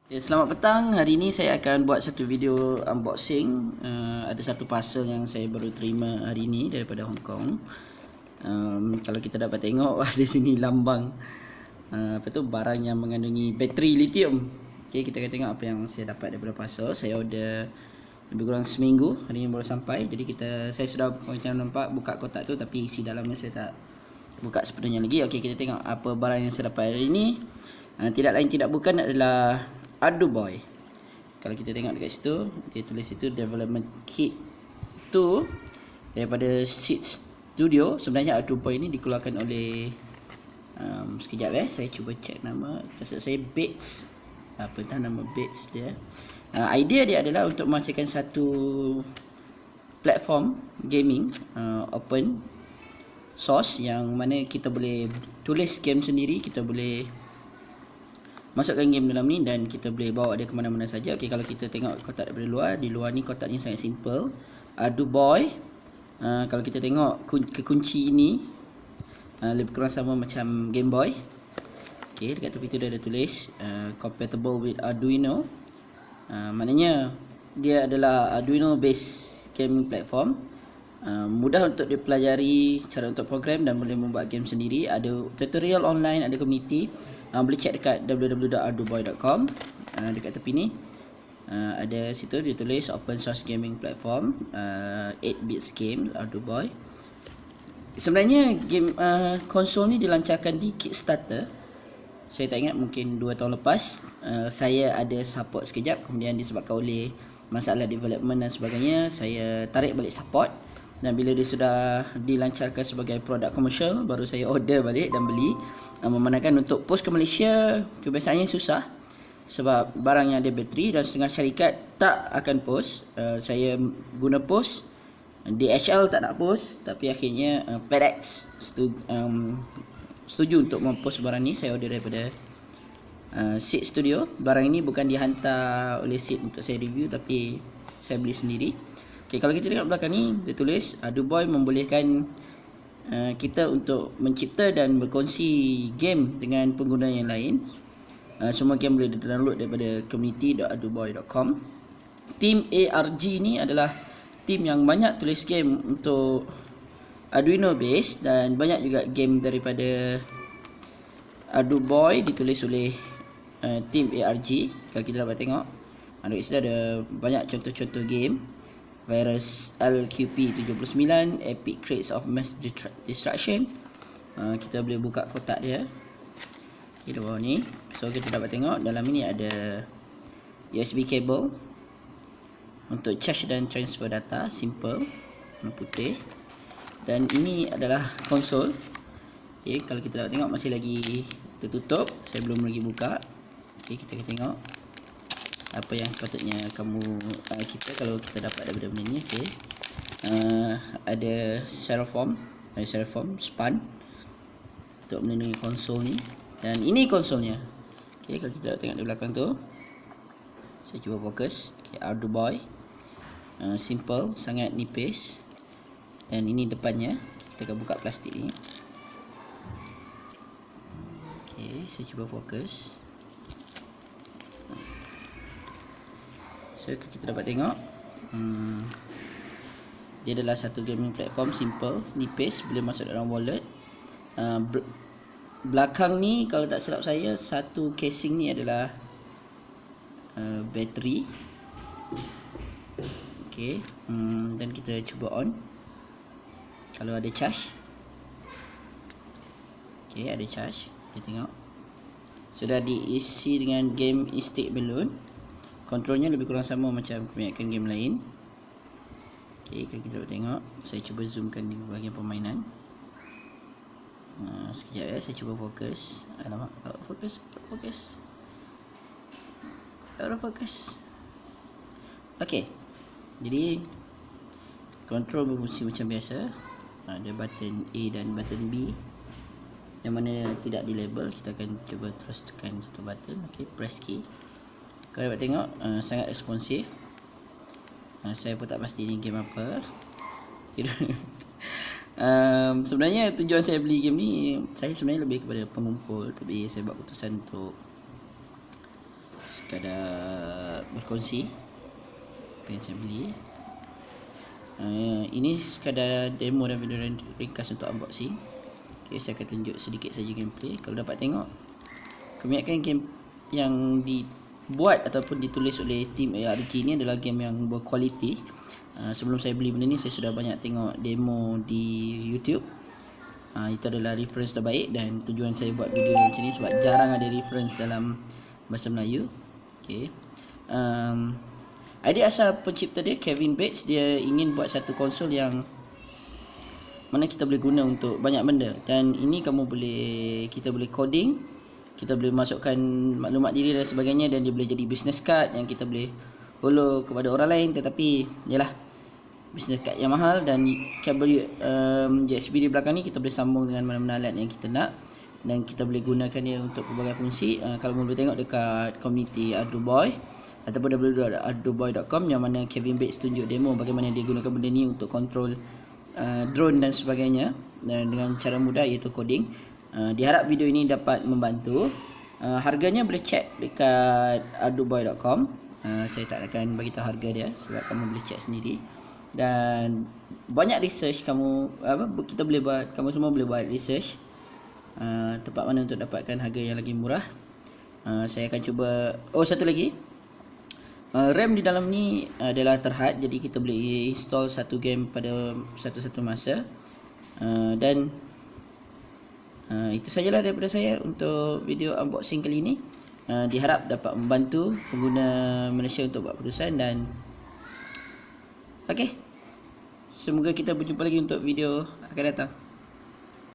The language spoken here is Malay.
Ya, selamat petang. Hari ini saya akan buat satu video unboxing. Ada satu parcel yang saya baru terima hari ini daripada Hong Kong. Kalau kita dapat tengok ada sini lambang apa tu, barang yang mengandungi bateri lithium. Okey, kita akan tengok apa yang saya dapat daripada parcel. Saya order lebih kurang seminggu, hari ini baru sampai. Jadi saya sudah macam nampak buka kotak tu, tapi isi dalamnya saya tak buka sepenuhnya lagi. Okey, kita tengok apa barang yang saya dapat hari ini. Tidak lain tidak bukan adalah Aduboy. Kalau kita tengok dekat situ, dia tulis itu development kit 2 daripada Seed Studio. Sebenarnya Aduboy ini dikeluarkan oleh sekejap saya cuba check nama. Maksud saya Bates. Apa entah nama Bates dia. Idea dia adalah untuk menghasilkan satu platform gaming open source yang mana kita boleh tulis game sendiri, kita boleh masukkan game dalam ni dan kita boleh bawa dia ke mana-mana saja. Okey, kalau kita tengok kotak daripada luar, di luar ni kotaknya sangat simple. Aduboy. Kalau kita tengok kekunci ini lebih kurang sama macam Game Boy. Okey, dekat tepi tu dia ada tulis compatible with Arduino. Maknanya dia adalah Arduino based gaming platform. Mudah untuk dipelajari cara untuk program dan boleh membuat game sendiri. Ada tutorial online, ada community. Boleh check dekat www.arduboy.com. Dekat tepi ni ada situ dia tulis open source gaming platform, 8-bit game Arduboy. Sebenarnya game konsol ni dilancarkan di Kickstarter. Saya tak ingat, mungkin 2 tahun lepas. Saya ada support sekejap, kemudian disebabkan oleh masalah development dan sebagainya, saya tarik balik support. Dan bila dia sudah dilancarkan sebagai produk komersial, baru saya order balik dan beli. Memandangkan untuk post ke Malaysia kebiasaannya susah sebab barangnya ada bateri dan setengah syarikat tak akan post. Saya guna post, DHL tak nak post, tapi akhirnya FedEx setuju untuk mempost barang ni. Saya order daripada Seed Studio. Barang ini bukan dihantar oleh Seed untuk saya review, tapi saya beli sendiri. Okay, kalau kita tengok belakang ni, dia tulis Aduboy membolehkan kita untuk mencipta dan berkongsi game dengan pengguna yang lain. Semua game boleh download daripada community.aduboy.com. Team ARG ni adalah team yang banyak tulis game untuk Arduino base, dan banyak juga game daripada Aduboy ditulis oleh team ARG. Kalau kita dapat tengok, di situ ada banyak contoh-contoh game. Virus LQP79, Epic Crates of Mass Destruction. Kita boleh buka kotak dia. Okay, di bawah ni. So kita dapat tengok dalam ini ada USB cable untuk charge dan transfer data, simple, warna putih. Dan ini adalah konsol. Okay, kalau kita dapat tengok masih lagi tertutup, saya belum lagi buka. Okay, kita akan tengok apa yang sepatutnya kita kalau kita dapat daripada benda ni. Okay. Ada styrofoam span untuk melindungi konsol ni, dan ini konsolnya. Okay, kalau kita tengok di belakang tu, saya cuba fokus. Okay, Aduboy, simple, sangat nipis. Dan ini depannya. Kita akan buka plastik ni. Okay, saya cuba fokus. So kita dapat tengok dia adalah satu gaming platform, simple, nipis, boleh masuk dalam wallet. Belakang ni kalau tak silap saya, satu casing ni adalah bateri. Okay, dan kita cuba on. Kalau ada charge. Okay, ada charge. Kita tengok sudah diisi dengan game instinct balloon. Kontrolnya lebih kurang sama macam kebanyakan game lain. Okay, kalau kita tengok, saya cuba zoomkan di bahagian permainan. Sekejap ya, saya cuba fokus. Alamak, fokus. Okay, jadi kontrol berfungsi macam biasa. Ada button A dan button B yang mana tidak di label. Kita akan cuba terus tekan satu button. Okay, press key. Kalau dapat tengok, sangat responsif. Saya pun tak pasti ni game apa. Sebenarnya tujuan saya beli game ni, saya sebenarnya lebih kepada pengumpul, tapi saya buat keputusan untuk sekadar berkongsi apa yang saya beli. Ini sekadar demo dan video ringkas untuk unboxing. Okay, saya akan tunjuk sedikit saja gameplay. Kalau dapat tengok, kebanyakan game yang dibuat ataupun ditulis oleh tim ARG ni adalah game yang berkualiti. Sebelum saya beli benda ni, saya sudah banyak tengok demo di YouTube. Itu adalah reference terbaik, dan tujuan saya buat video macam ni sebab jarang ada reference dalam bahasa Melayu. Okay. Idea asal pencipta dia, Kevin Bates, dia ingin buat satu konsol yang mana kita boleh guna untuk banyak benda, dan ini kita boleh coding, kita boleh masukkan maklumat diri dan sebagainya, dan dia boleh jadi business card yang kita boleh follow kepada orang lain. Tetapi yalah, business card yang mahal, dan kabel USB di belakang ni kita boleh sambung dengan mana-mana alat yang kita nak, dan kita boleh gunakan dia untuk pelbagai fungsi. Kalau boleh tengok dekat community ArduBoy ataupun www.arduboy.com, yang mana Kevin Bates tunjuk demo bagaimana dia gunakan benda ni untuk control drone dan sebagainya, dan dengan cara mudah, iaitu coding. Diharap video ini dapat membantu. Harganya boleh check dekat arduboy.com. Saya tak akan bagi tahu harga dia sebab kamu boleh check sendiri. Dan banyak research kita boleh buat, kamu semua boleh buat research tempat mana untuk dapatkan harga yang lagi murah. Saya akan cuba. Satu lagi, RAM di dalam ni adalah terhad, jadi kita boleh install satu game pada satu masa. Dan itu sajalah daripada saya untuk video unboxing kali ini. Diharap dapat membantu pengguna Malaysia untuk buat keputusan. Dan okey, semoga kita berjumpa lagi untuk video akan datang.